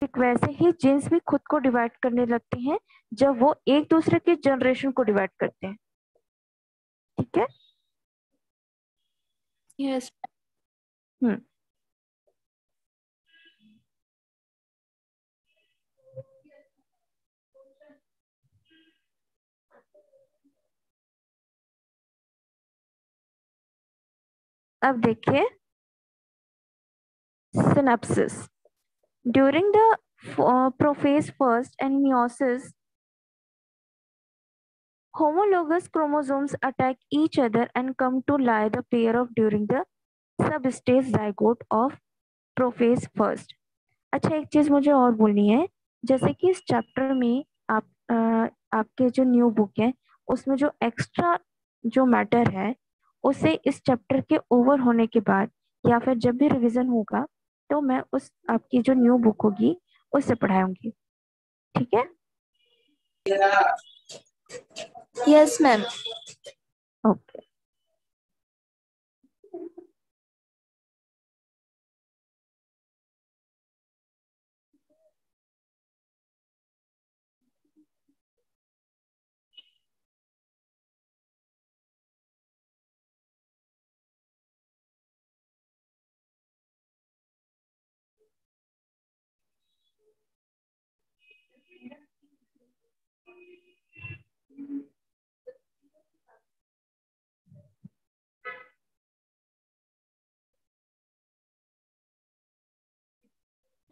ठीक वैसे ही जीन्स भी खुद को डिवाइड करने लगते हैं जब वो एक दूसरे के जनरेशन को डिवाइड करते हैं। ठीक है। यस। हम्म। अब देखिए synapses during the prophase first and meiosis homologous chromosomes attack each other and come to lie the pair of during the substage zygote of prophase first। अच्छा एक चीज मुझे और बोलनी है, जैसे कि इस चैप्टर में आप आपके जो न्यू बुक है उसमें जो एक्स्ट्रा जो मैटर है उसे इस चैप्टर के ओवर होने के बाद या फिर जब भी रिवीजन होगा तो मैं उस आपकी जो न्यू बुक होगी उससे पढ़ाऊंगी। ठीक है। Yes ma'am. ओके।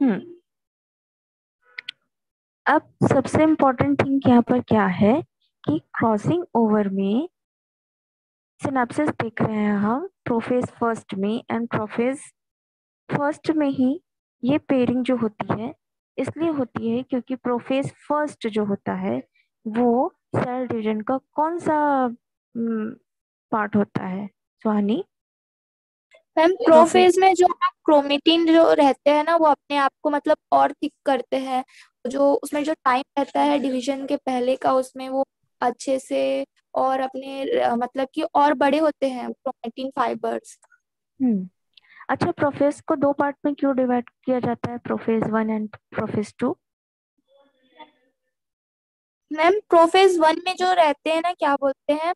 हम्म। अब सबसे इम्पोर्टेंट थिंग यहाँ पर क्या है कि क्रॉसिंग ओवर में सिनेप्सिस देख रहे हैं हम प्रोफेज फर्स्ट में एंड प्रोफेज फर्स्ट में ही ये पेयरिंग जो होती है इसलिए होती है क्योंकि प्रोफेज फर्स्ट जो होता है वो सेल डिवीजन का कौन सा पार्ट होता है सुहानी? Ma'am prophase. प्रोफेज में जो क्रोमेटिन जो रहते हैं ना वो अपने आप को मतलब और थिक करते हैं। जो उसमें जो टाइम रहता है डिवीजन के पहले का उसमें वो अच्छे से और अपने मतलब कि और बड़े होते हैं क्रोमेटिन फाइबर्स। हम्म। अच्छा प्रोफेज को दो पार्ट में क्यों डिवाइड किया जाता है, prophase one and prophase to? Ma'am prophase one में जो रहते हैं ना क्या बोलते हैं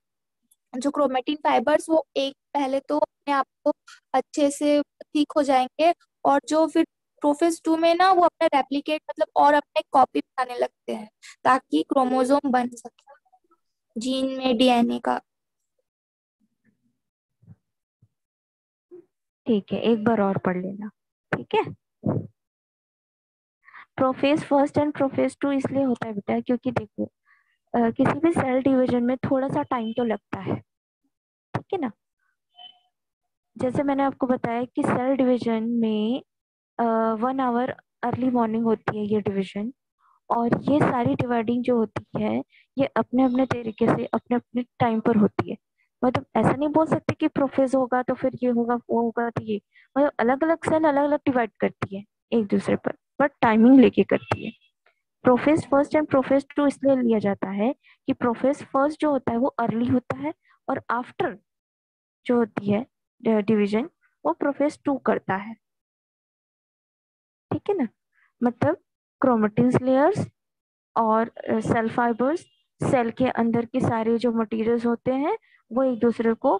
जो क्रोमेटिन फाइबर्स वो एक पहले तो अपने आप को अच्छे से ठीक हो जाएंगे। और जो फिर प्रोफेज टू में ना वो अपने रेप्लिकेट मतलब और अपने कॉपी बनाने लगते हैं ताकि क्रोमोसोम बन सके जीन में डीएनए का। ठीक है एक बार और पढ़ लेना। ठीक है। Prophase first and prophase to इसलिए होता है बेटा क्योंकि देखो किसी भी सेल डिवीजन में थोड़ा सा टाइम तो लगता है। ठीक है ना। जैसे मैंने आपको बताया कि सेल डिवीजन में 1 आवर अर्ली मॉर्निंग होती है ये डिवीजन, और ये सारी डिवाइडिंग जो होती है ये अपने अपने तरीके से अपने अपने टाइम पर होती है। मतलब ऐसा नहीं बोल सकते कि प्रोफेज होगा तो फिर ये होगा वो होगा तो ये, मतलब अलग अलग सेल अलग अलग डिवाइड करती है एक दूसरे पर, बट टाइमिंग लेके करती है। Prophase first and prophase to इसलिए लिया जाता है कि प्रोफेज फर्स्ट जो होता है वो अर्ली होता है, और आफ्टर जो होती है डिवीजन वो प्रोफेज टू करता है। ठीक है ना। मतलब क्रोमेटिन लेयर्स और सेल फाइबर्स, सेल के अंदर के सारे जो मटेरियल्स होते हैं वो एक दूसरे को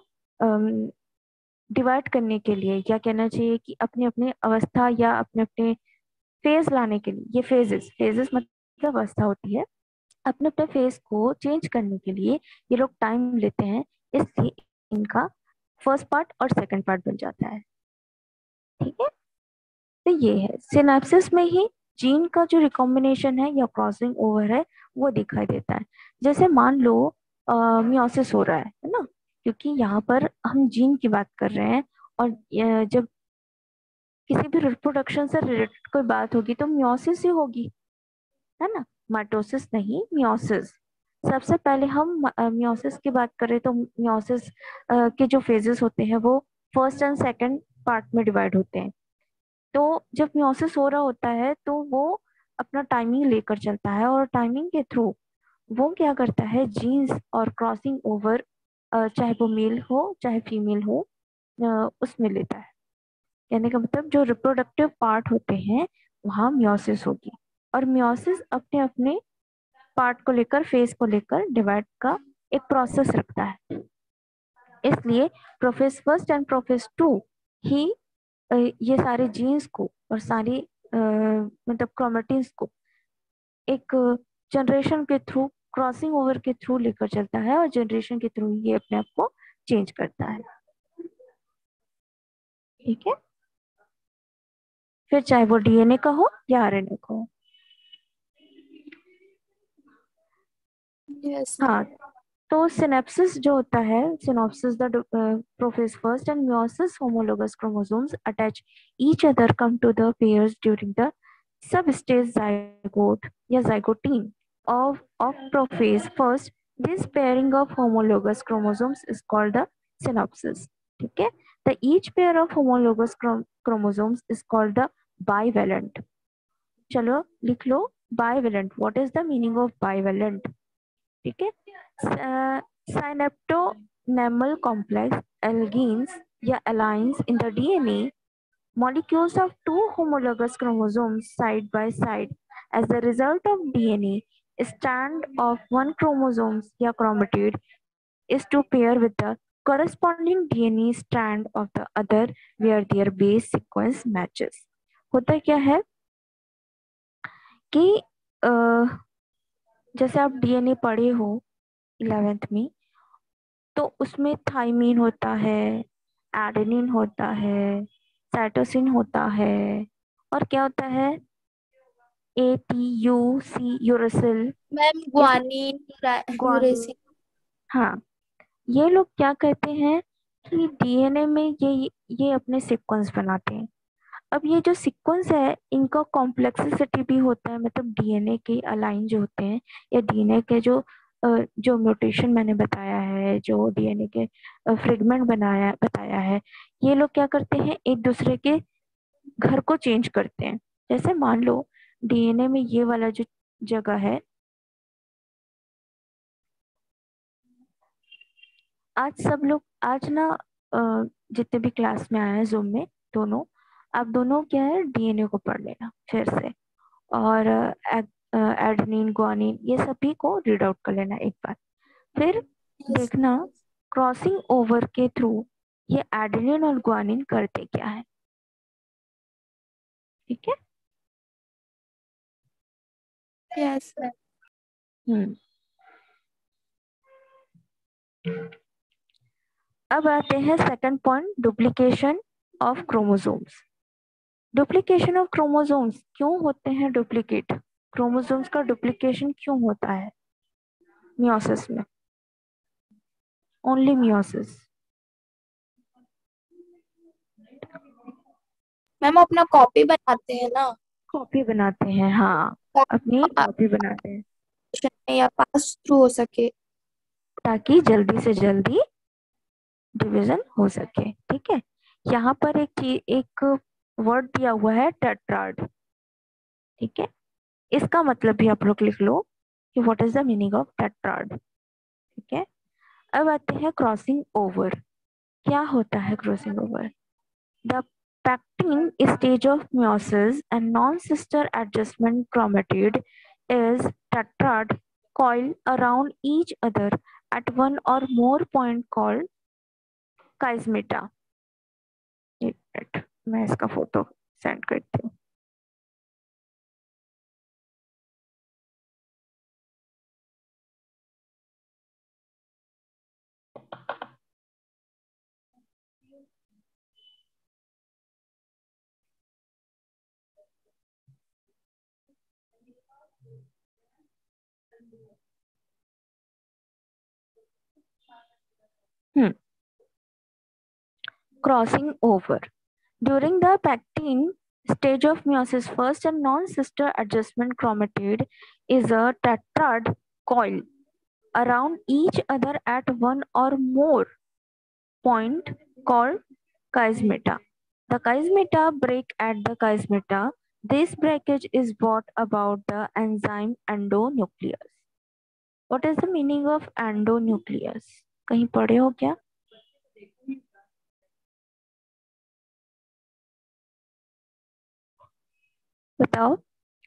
डिवाइड करने के लिए, या कहना चाहिए कि अपने अपने अवस्था या अपने अपने फेज लाने के लिए, ये फेजेस फेजेस मतलब अवस्था होती है, अपने अपने फेस को चेंज करने के लिए ये लोग टाइम लेते हैं, इसलिए इनका फर्स्ट पार्ट और सेकंड पार्ट बन जाता है। ठीक है। तो ये है सिनेप्सिस में ही जीन का जो रिकॉम्बिनेशन है या क्रॉसिंग ओवर है वो दिखाई देता है। जैसे मान लो मियोसिस हो रहा है ना, क्योंकि यहाँ पर हम जीन की बात कर रहे हैं, और जब किसी भी रिप्रोडक्शन से रिलेटेड कोई बात होगी तो मियोसिस ही होगी, है ना। माइटोसिस नहीं, मियोसिस। सबसे पहले हम मियोसिस की बात करें तो मियोसिस के जो फेजेस होते हैं वो फर्स्ट एंड सेकंड पार्ट में डिवाइड होते हैं। तो जब मियोसिस हो रहा होता है तो वो अपना टाइमिंग लेकर चलता है, और टाइमिंग के थ्रू वो क्या करता है जीन्स और क्रॉसिंग ओवर, चाहे वो मेल हो चाहे फीमेल हो, उसमें लेता है। कहने का मतलब जो रिप्रोडक्टिव पार्ट होते हैं वहां मियोसिस होगी। और मियोसिस अपने अपने पार्ट को लेकर, फेज को लेकर डिवाइड का एक प्रोसेस रखता है। इसलिए prophase first and prophase two ही ये सारे जीन्स को और सारी मतलब क्रोमेटिन्स को एक जनरेशन के थ्रू, क्रॉसिंग ओवर के थ्रू लेकर चलता है, और जनरेशन के थ्रू ये अपने आप को चेंज करता है। ठीक है, फिर चाहे वो डीएनए का हो या आरएनए का हो। Yes ma'am. हाँ, तो सिनेप्सिस जो होता है, synopsis the prophase first and meiosis homologous chromosomes attach each other come to the pairs during the sub stage zygote या zygote of prophase first. This pairing of homologous chromosomes is called the synopsis. ठीक है, the each pair of homologous chromosomes is called the bivalent. चलो लिख लो bivalent. What is the meaning of bivalent? ठीक है, synaptonemal complex allegenes या alines in the DNA molecules of two homologous chromosomes side by side as the result of DNA strand of one chromosome या chromatid is to pair with the corresponding DNA strand of the other where their base sequence matches. होता क्या है कि अ, जैसे आप DNA पढ़े हो 11th में, तो उसमें थाइमीन होता है, एडेनिन होता है, साइटोसिन होता है, और क्या होता है, ATUC यूरेसिल, मैम ये सब ग्वानिन, ग्वानिन। यूरेसिल। हाँ, ये लोग क्या कहते हैं कि डीएनए में ये अपने सीक्वेंस बनाते हैं। अब ये जो सीक्वेंस है इनका कॉम्प्लेक्सिसिटी भी होता है, मतलब डीएनए के अलाइन जो होते हैं या डीएनए के जो म्यूटेशन मैंने बताया है, जो डीएनए के फ्रेगमेंट बनाया बताया है, ये लोग क्या करते हैं, एक दूसरे के घर को चेंज करते हैं। जैसे मान लो डीएनए में ये वाला जो जगह है, आज सब लोग आज ना अ, जितने भी क्लास में आए हैं जूम में, दोनों आप दोनों क्या है डीएनए को पढ़ लेना फिर से, और एडेनिन ग्वानिन ये सभी को रीड आउट कर लेना एक बार। फिर यस। देखना क्रॉसिंग ओवर के थ्रू ये एडेनिन और ग्वानिन करते क्या है। ठीक है। Yes ma'am. हम्म। अब आते हैं second point, duplication of chromosomes. Duplication of chromosomes क्यों होते हैं डुप्लीकेट, क्रोमोसोम्स का डुप्लीकेशन क्यों होता है मियोसिस में, ओनली मियोसिस। मैम अपना कॉपी बनाते हैं ना, कॉपी बनाते हैं, हाँ, अपनी कॉपी बनाते हैं में या पास थ्रू हो सके। ताकि जल्दी से जल्दी डिवीजन हो सके। ठीक है, यहाँ पर एक चीज, एक वर्ड दिया हुआ है टेट्राड। ठीक है, इसका मतलब भी आप लोग लिख लो कि what is the meaning of tetrad. ठीक है, अब आते हैं क्रॉसिंग ओवर। क्या होता है crossing over? The pectin stage of meiosis and non-sister adjustment chromatid is tetrad coiled around each other at one or more point called chiasmata. एक minute, मैं इसका फोटो सेंड करती हूँ। Crossing over during the pectin stage of meiosis, first and non-sister adjustment chromatid is a tetrad coil around each other at one or more point called chiasmata. The chiasmata break at the chiasmata. This breakage is brought about the enzyme endonuclease. What is the meaning of endonuclease? कहीं पढ़े हो क्या? बताओ,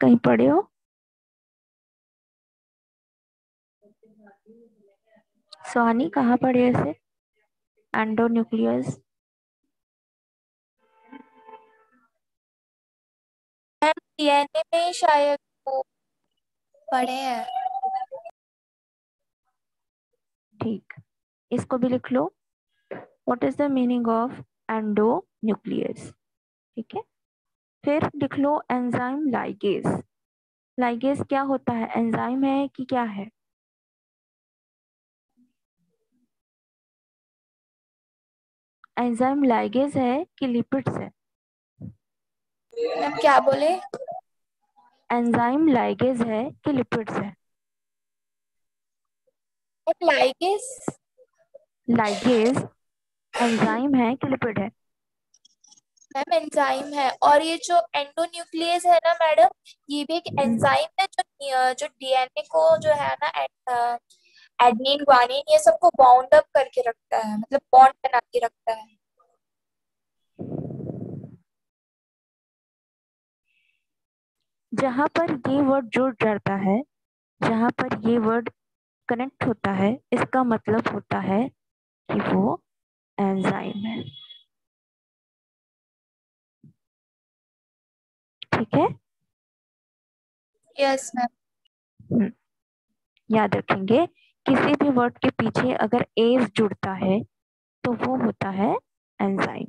कहीं पढ़े हो? सोहानी कहाँ पढ़े ऐसे? एंडोन्यूक्लियस? मैम डीएनए में ही शायद वो पढ़े हैं। ठीक, इसको भी लिख लो। What is the meaning of endonuclease? ठीक है, फिर लिख लो एंजाइम लाइगेज। लाइगेज क्या होता है? एंजाइम है कि क्या है? एंजाइम लाइगेज है कि लिपिड्स है? मैम क्या बोले? एंजाइम लाइगेज है कि लिपिड्स है? Ma'am ligase. लाइगेज एंजाइम है कि लिपिड है? मैम एंजाइम है, और ये जो एंडोन्यूक्लियस है ना मैडम, ये भी एक हम्म, एंजाइम है जो डीएनए को जो है ना एडनिन ग्वानिन ये सबको बाउंड अप करके रखता है, मतलब बॉन्ड बना के रखता है। जहां पर ये वर्ड जुड़ जाता है, जहां पर ये वर्ड कनेक्ट होता है, इसका मतलब होता है कि वो एंजाइम है। ठीक है। Yes ma'am. हम्म, याद रखेंगे, किसी भी वर्ड के पीछे अगर एज जुड़ता है तो वो होता है एंजाइम।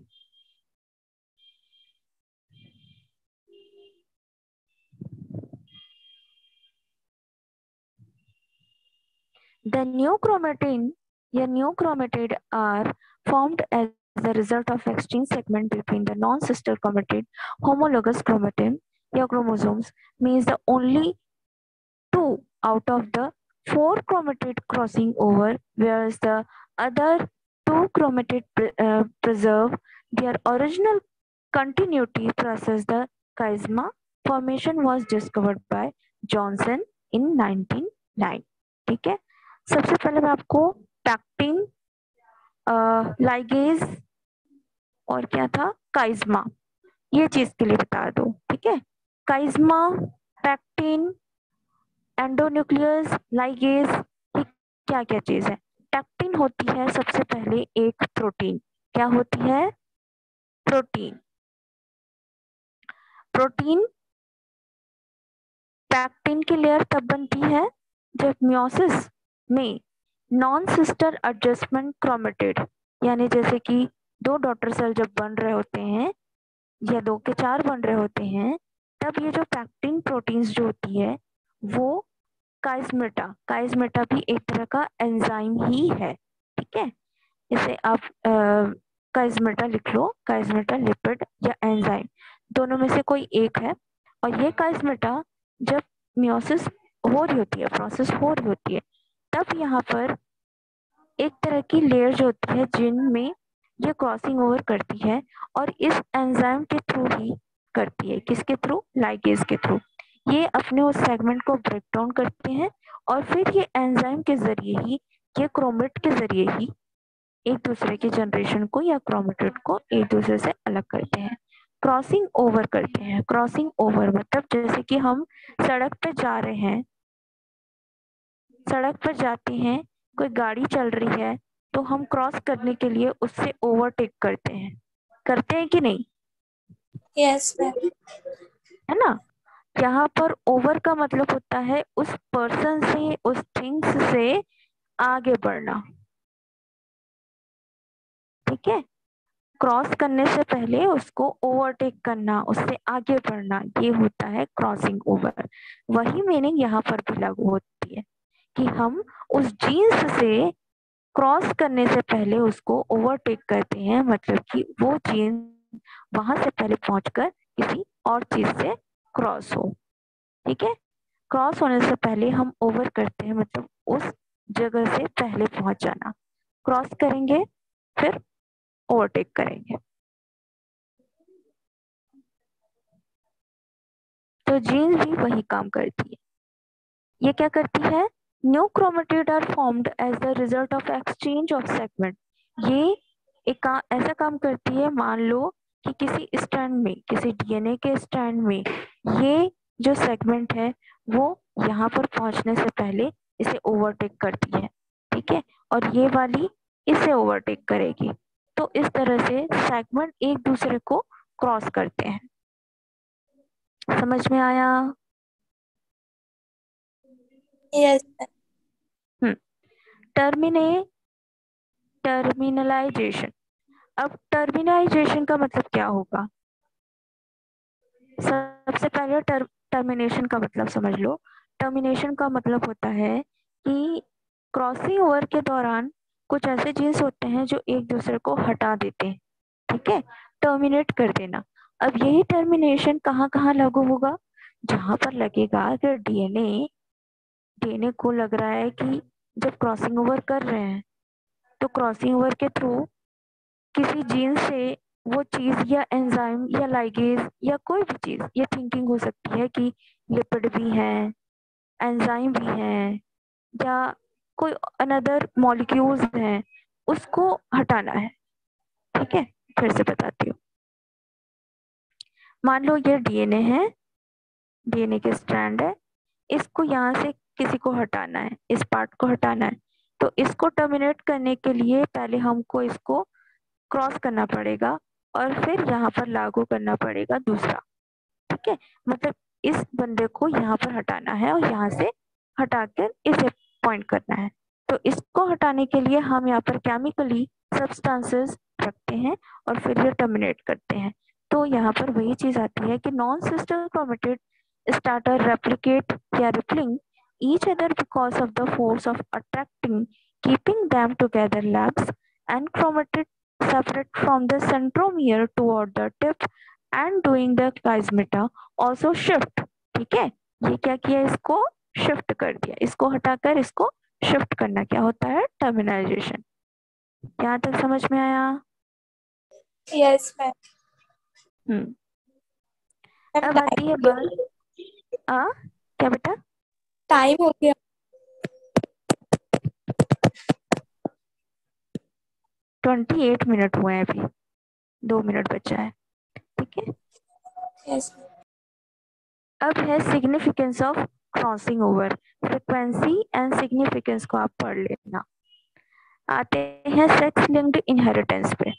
The new chromatin या new chromatid are formed as a result of exchange segment between the non-sister chromatid. Homologous chromatin या chromosomes means the only two out of the four chromatid crossing over, whereas the other two chromatid preserve their original continuity process. The chiasma formation was discovered by Johnson in 1909. ठीक है, सबसे पहले मैं आपको pectin, ligase और क्या था, काइज्मा, ये चीज के लिए बता दो। ठीक है, काइज्मा, पैक्टिन, एंडोन्यूक्लियस, लाइगेज, ये क्या क्या चीज है? पैक्टिन होती है सबसे पहले एक प्रोटीन। क्या होती है? प्रोटीन। प्रोटीन, पैक्टिन की लेयर तब बनती है जब मियोसिस में नॉन सिस्टर एडजस्टमेंट क्रोमेटिड, यानी जैसे कि दो डॉटर सेल जब बन रहे होते हैं या दो के चार बन रहे होते हैं, तब ये जो पैक्टिन प्रोटीन्स जो होती है वो काइस्मेटा, काइस्मेटा भी एक तरह का एंजाइम ही है। ठीक है, इसे आप काइस्मेटा लिख लो, काइस्मेटा लिपिड या एंजाइम, दोनों में से कोई एक है। और ये काइस्मेटा जब मियोसिस हो रही होती है, प्रोसेस हो रही होती है, तब यहाँ पर एक तरह की लेयर जो होती है जिनमें ये क्रॉसिंग ओवर करती है, और इस एंजाइम के थ्रू ही करती है। किसके थ्रू? लाइगेज के थ्रू। ये अपने उस सेगमेंट को ब्रेक डाउन करते हैं और फिर ये एंजाइम के जरिए ही, ये क्रोमेट के जरिए ही एक दूसरे के जनरेशन को या क्रोमेटिड को एक दूसरे से अलग करते हैं, क्रॉसिंग ओवर करते हैं। क्रॉसिंग ओवर मतलब जैसे कि हम सड़क पे जा रहे हैं, सड़क पर जाते हैं, कोई गाड़ी चल रही है तो हम क्रॉस करने के लिए उससे ओवरटेक करते हैं कि नहीं? Yes ma'am. है ना? यहाँ पर ओवर का मतलब होता है उस पर्सन से, उस थिंग्स से आगे बढ़ना। ठीक है, क्रॉस करने से पहले उसको ओवरटेक करना, उससे आगे बढ़ना, ये होता है क्रॉसिंग ओवर। वही मीनिंग यहाँ पर भी लागू होती है कि हम उस जीन्स से क्रॉस करने से पहले उसको ओवरटेक करते हैं, मतलब कि वो जीन्स वहां से पहले पहुंचकर किसी और चीज से क्रॉस हो। ठीक है, क्रॉस होने से पहले हम ओवर करते हैं, मतलब उस जगह से पहले पहुंच जाना। क्रॉस करेंगे फिर ओवरटेक करेंगे। तो जीन्स भी वही काम करती है। ये क्या करती है? New chromatid are formed as the result of exchange of segment. ये ऐसा काम करती है, मान लो कि किसी स्ट्रैंड में, किसी डीएनए के स्ट्रैंड में ये जो सेगमेंट है वो यहाँ पर पहुंचने से पहले इसे ओवरटेक करती है, ठीक है, और ये वाली इसे ओवरटेक करेगी। तो इस तरह से सेगमेंट एक दूसरे को क्रॉस करते हैं। समझ में आया? यस हम्म। टर्मिने टर्मिनलाइजेशन। अब टर्मिनाइजेशन का मतलब क्या होगा? सबसे पहले टर्मिनेशन का मतलब समझ लो। टर्मिनेशन का मतलब होता है कि क्रॉसिंग ओवर के दौरान कुछ ऐसे जीन्स होते हैं जो एक दूसरे को हटा देते हैं, ठीक है, टर्मिनेट कर देना। अब यही टर्मिनेशन कहाँ कहाँ लागू होगा? जहां पर लगेगा कि डीएनए को लग रहा है कि जब क्रॉसिंग ओवर कर रहे हैं तो क्रॉसिंग ओवर के थ्रू किसी जीन से वो चीज या एंजाइम या लाइगेज या कोई भी चीज, ये थिंकिंग हो सकती है कि लिपिड भी है, एंजाइम भी है, या कोई अनदर मॉलिक्यूल्स हैं, उसको हटाना है, ठीक है। फिर से बताती हूँ। मान लो ये डीएनए है, डीएनए के स्ट्रैंड है, इसको यहाँ से किसी को हटाना है, इस पार्ट को हटाना है। तो इसको टर्मिनेट करने के लिए पहले हमको इसको क्रॉस करना पड़ेगा और फिर यहाँ पर लागू करना पड़ेगा दूसरा, ठीक है। मतलब इस बंदे को यहाँ पर हटाना है और यहाँ से हटाकर इसे पॉइंट करना है। तो इसको हटाने के लिए हम यहाँ पर केमिकली सब्सटेंसेस रखते हैं और फिर ये टर्मिनेट करते हैं। तो यहाँ पर वही चीज आती है कि non sister chromatid starter replicate या rippling each other because of the force of attracting, keeping them together labs and chromatid separate from the centromere toward the tip and doing the plasmata also shift, ठीक है। ये क्या किया, इसको shift कर दिया, इसको हटाकर इसको शिफ्ट करना क्या होता है? टर्मिनाइजेशन। यहाँ तक समझ में आया? Yes ma'am. हम्म। मैम अब आती है टाइम बात, आ क्या बेटा? टाइम हो गया। 28 मिनट हुए हैं, अभी 2 मिनट बचा है, ठीक है। यस अब है significance of crossing over. Frequency and significance को आप पढ़ लेना। आते हैं सेक्स लिंक्ड इनहेरिटेंस पे।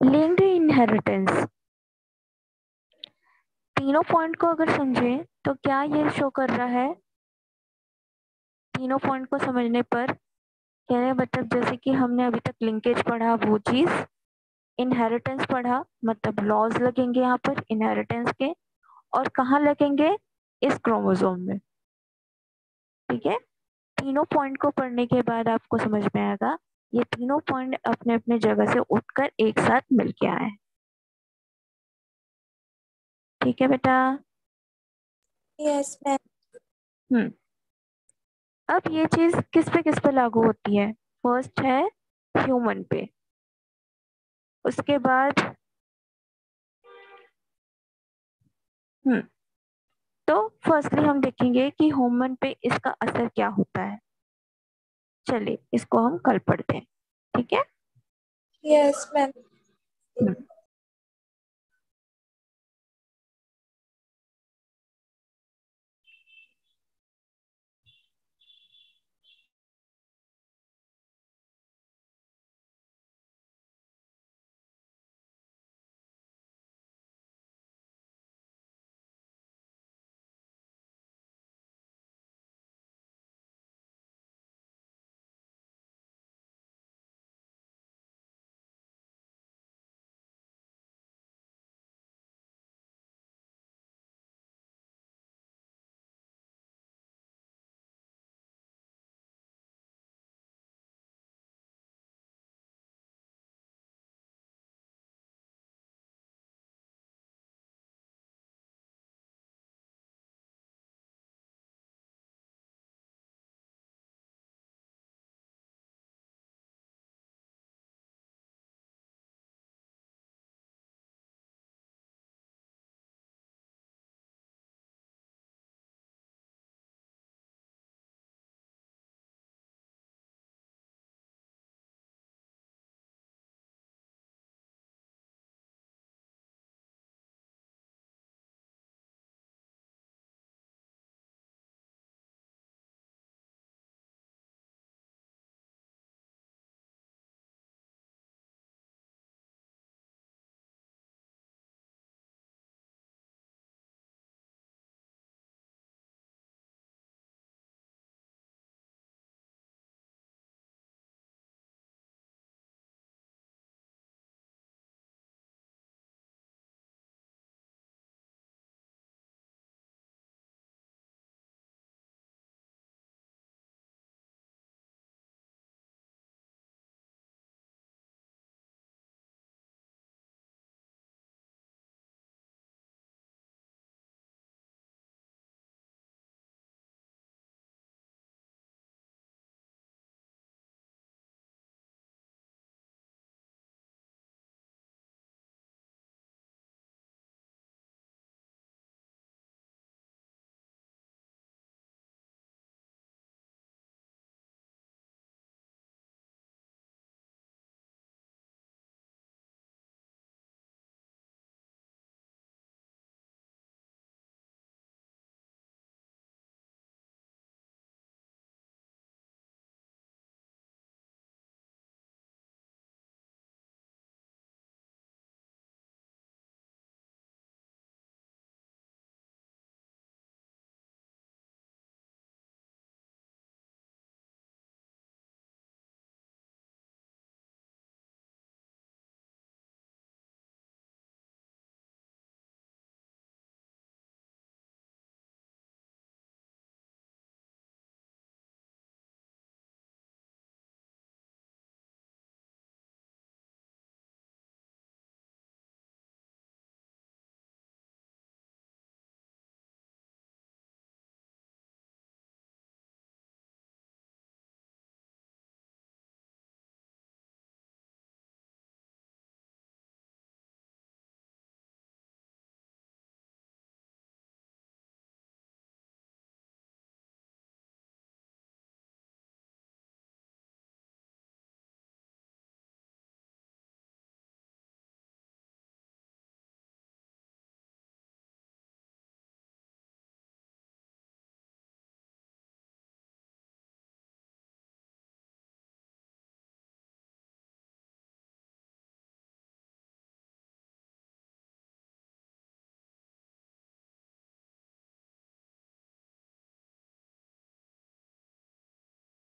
लिंक्ड इनहेरिटेंस, तीनों पॉइंट को अगर समझे तो क्या ये शो कर रहा है? तीनों पॉइंट को समझने पर कहने मतलब जैसे कि हमने अभी तक लिंकेज पढ़ा वो चीज, इनहेरिटेंस पढ़ा मतलब लॉज लगेंगे यहाँ पर इनहेरिटेंस के, और कहाँ लगेंगे? इस क्रोमोसोम में, ठीक है। तीनों पॉइंट को पढ़ने के बाद आपको समझ में आएगा ये तीनों पॉइंट अपने अपने जगह से उठकर एक साथ मिलके आए, ठीक है बेटा। Yes ma'am. हम्म। अब ये चीज किस पे लागू होती है? फर्स्ट है ह्यूमन पे, उसके बाद हम्म, तो फर्स्टली हम देखेंगे कि ह्यूमन पे इसका असर क्या होता है। चलिए इसको हम कल पढ़ते हैं, ठीक है। Yes ma'am.